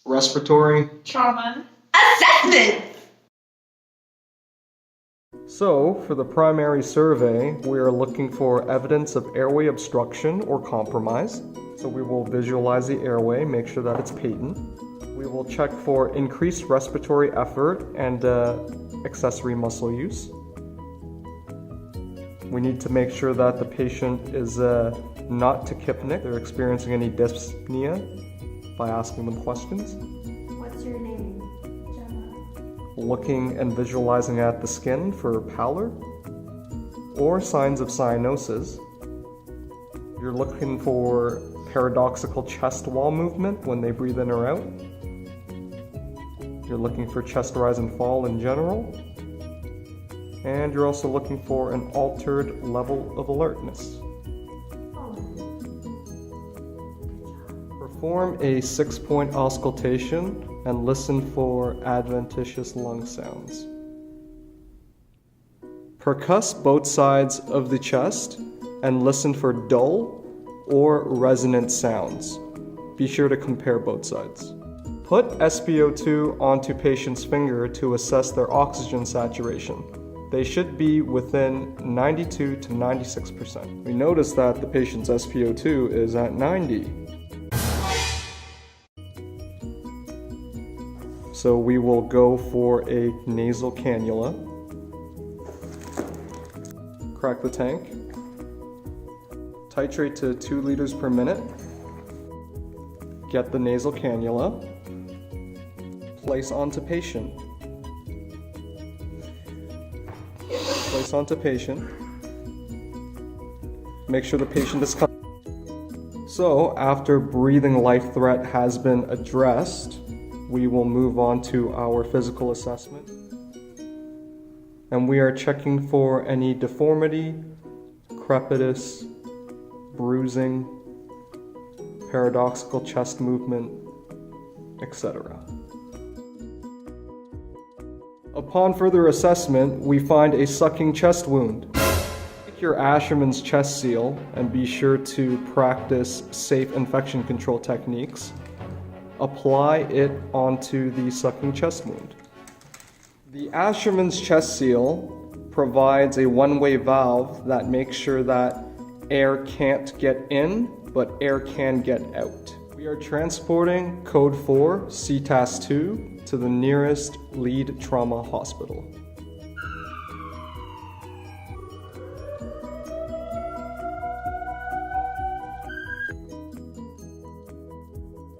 respiratory trauma assessment. So, for the primary survey, we are looking for evidence of airway obstruction or compromise. So we will visualize the airway, make sure that it's patent. We will check for increased respiratory effort and accessory muscle use. We need to make sure that the patient is not tachypnic, they're experiencing any dyspnea by asking them questions. What's your name? Gemma. Looking and visualizing at the skin for pallor or signs of cyanosis. You're looking for paradoxical chest wall movement when they breathe in or out. You're looking for chest rise and fall in general. And you're also looking for an altered level of alertness. Perform a 6-point auscultation and listen for adventitious lung sounds. Percuss both sides of the chest and listen for dull or resonant sounds. Be sure to compare both sides. Put SpO2 onto patient's finger to assess their oxygen saturation. They should be within 92 to 96%. We notice that the patient's SpO2 is at 90. So we will go for a nasal cannula. Crack the tank. Titrate to 2 liters per minute. Get the nasal cannula. Place onto patient. Place onto patient. Make sure the patient is comfortable. So, after breathing life threat has been addressed, we will move on to our physical assessment. And we are checking for any deformity, crepitus, bruising, paradoxical chest movement, etc. Upon further assessment, we find a sucking chest wound. Take your Asherman's chest seal and be sure to practice safe infection control techniques. Apply it onto the sucking chest wound. The Asherman's chest seal provides a one-way valve that makes sure that air can't get in, but air can get out. We are transporting code 4 CTAS-2 to the nearest lead trauma hospital.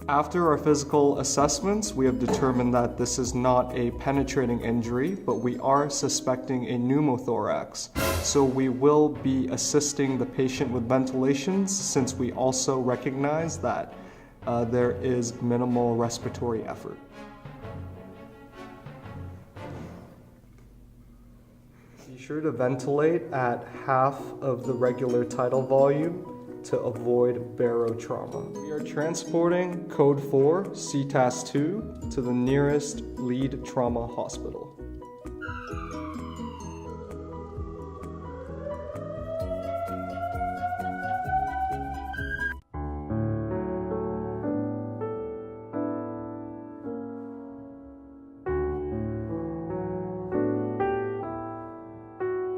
After our physical assessments, we have determined that this is not a penetrating injury, but we are suspecting a pneumothorax. So we will be assisting the patient with ventilations since we also recognize that there is minimal respiratory effort. Be sure to ventilate at half of the regular tidal volume to avoid barotrauma. We are transporting code 4 CTAS-2 to the nearest lead trauma hospital.